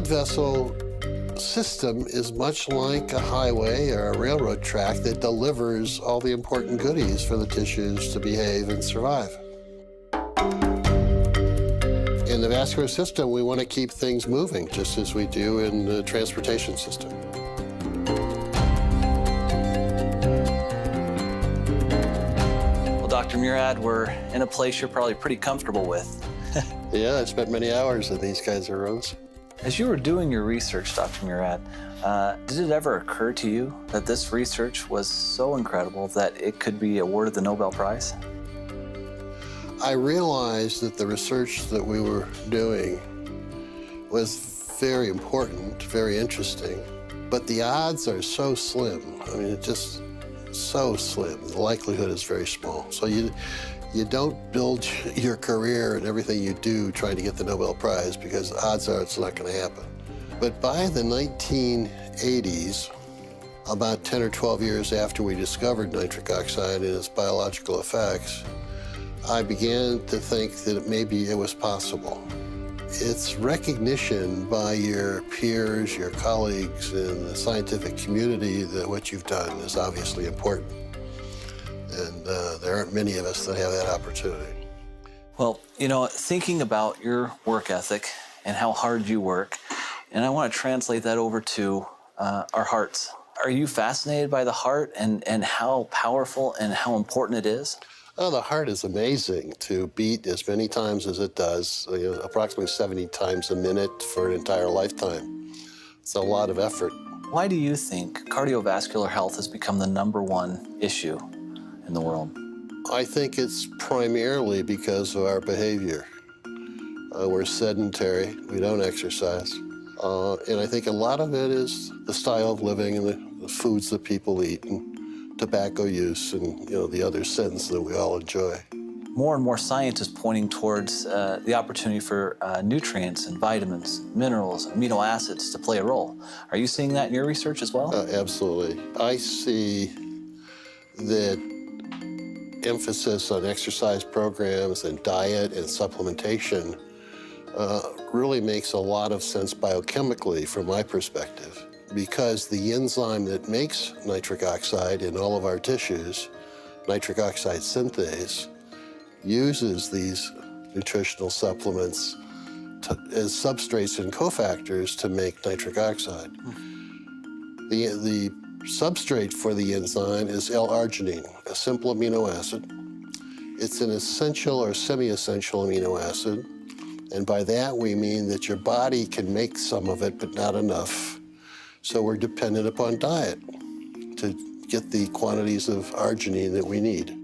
blood vessel system is much like a highway or a railroad track that delivers all the important goodies for the tissues to behave and survive. In the vascular system, we want to keep things moving, just as we do in the transportation system. Well, Dr. Murad, we're in a place you're probably pretty comfortable with. Yeah, I spent many hours in these kinds of rooms. As you were doing your research, Dr. Murad, did it ever occur to you that this research was so incredible that it could be awarded the Nobel Prize? I realized that the research that we were doing was very important, very interesting, but the odds are so slim. I mean, it's just so slim. The likelihood is very small. So you don't build your career and everything you do trying to get the Nobel Prize, because odds are it's not going to happen. But by the 1980s, about 10 or 12 years after we discovered nitric oxide and its biological effects, I began to think that maybe it was possible. It's recognition by your peers, your colleagues in the scientific community that what you've done is obviously important. And there aren't many of us that have that opportunity. Well, you know, thinking about your work ethic and how hard you work, and I want to translate that over to our hearts. Are you fascinated by the heart and how powerful and how important it is? Oh, the heart is amazing to beat as many times as it does, approximately 70 times a minute for an entire lifetime. It's a lot of effort. Why do you think cardiovascular health has become the #1 issue in the world? I think it's primarily because of our behavior. We're sedentary, we don't exercise. And I think a lot of it is the style of living and the foods that people eat and tobacco use and the other sins that we all enjoy. More and more science is pointing towards the opportunity for nutrients and vitamins, minerals, amino acids to play a role. Are you seeing that in your research as well? Absolutely. I see that emphasis on exercise programs and diet and supplementation really makes a lot of sense biochemically from my perspective, because the enzyme that makes nitric oxide in all of our tissues, nitric oxide synthase, uses these nutritional supplements as substrates and cofactors to make nitric oxide. The substrate for the enzyme is L-arginine, a simple amino acid. It's an essential or semi-essential amino acid, and by that we mean that your body can make some of it, but not enough. So we're dependent upon diet to get the quantities of arginine that we need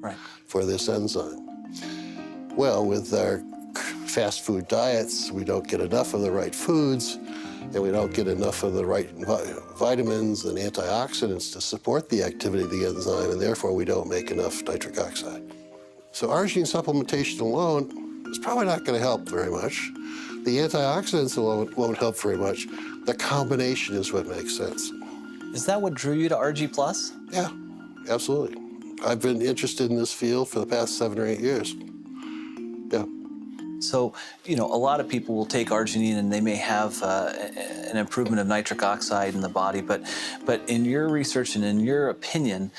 for this enzyme. Well, with our fast food diets, we don't get enough of the right foods, and we don't get enough of the right vitamins and antioxidants to support the activity of the enzyme, and therefore we don't make enough nitric oxide. So arginine supplementation alone is probably not going to help very much. The antioxidants alone won't help very much. The combination is what makes sense. Is that what drew you to ARGI Plus? Yeah, absolutely. I've been interested in this field for the past 7 or 8 years. Yeah. So, a lot of people will take arginine and they may have an improvement of nitric oxide in the body, but in your research and in your opinion,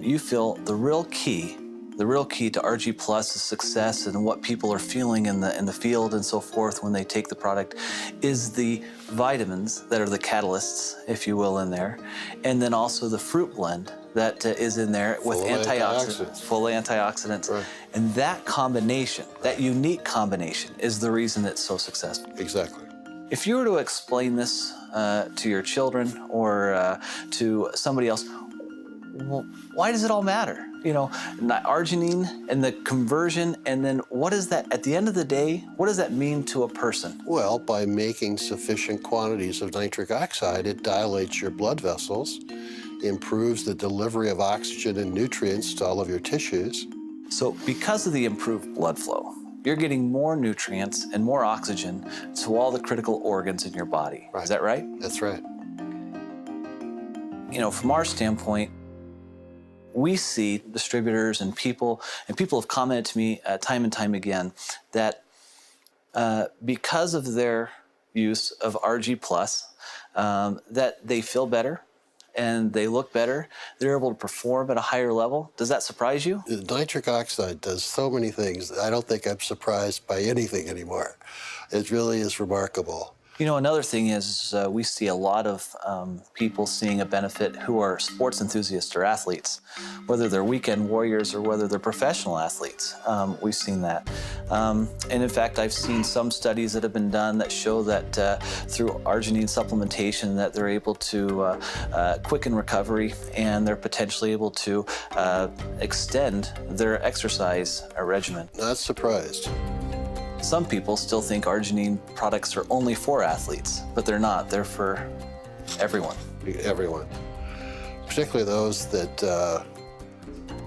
you feel the real key to ARGI Plus's success and what people are feeling in the field and so forth when they take the product is the vitamins that are the catalysts, if you will, in there, and then also the fruit blend that is in there with full antioxidants. Right. And that combination, that unique combination, is the reason it's so successful. Exactly. If you were to explain this to your children or to somebody else, well, why does it all matter? Arginine and the conversion, and then what is that, at the end of the day, what does that mean to a person? Well, by making sufficient quantities of nitric oxide, it dilates your blood vessels, improves the delivery of oxygen and nutrients to all of your tissues. So because of the improved blood flow, you're getting more nutrients and more oxygen to all the critical organs in your body. Right. Is that right? That's right. From our standpoint, we see distributors and people have commented to me time and time again that because of their use of ARGI Plus, that they feel better and they look better. They're able to perform at a higher level. Does that surprise you? Nitric oxide does so many things. I don't think I'm surprised by anything anymore. It really is remarkable. You know, another thing is we see a lot of people seeing a benefit who are sports enthusiasts or athletes, whether they're weekend warriors or whether they're professional athletes. We've seen that. And in fact, I've seen some studies that have been done that show that through arginine supplementation that they're able to quicken recovery and they're potentially able to extend their exercise regimen. Not surprised. Some people still think arginine products are only for athletes, but they're not. They're for everyone. Everyone. Particularly those that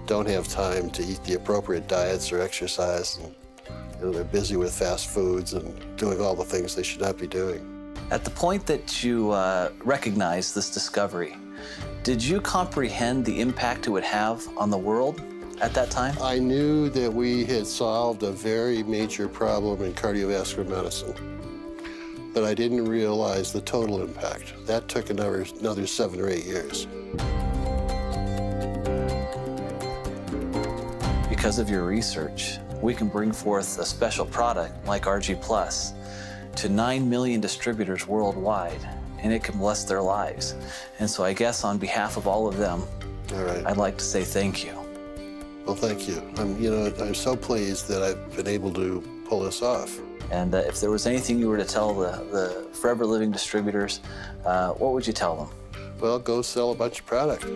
don't have time to eat the appropriate diets or exercise. And, they're busy with fast foods and doing all the things they should not be doing. At the point that you recognized this discovery, did you comprehend the impact it would have on the world at that time? I knew that we had solved a very major problem in cardiovascular medicine, but I didn't realize the total impact. That took another 7 or 8 years. Because of your research, we can bring forth a special product like ARGI Plus to 9 million distributors worldwide, and it can bless their lives. And so I guess on behalf of all of them, All right. I'd like to say thank you. Well, thank you. I'm so pleased that I've been able to pull this off. And if there was anything you were to tell the Forever Living distributors, what would you tell them? Well, go sell a bunch of product.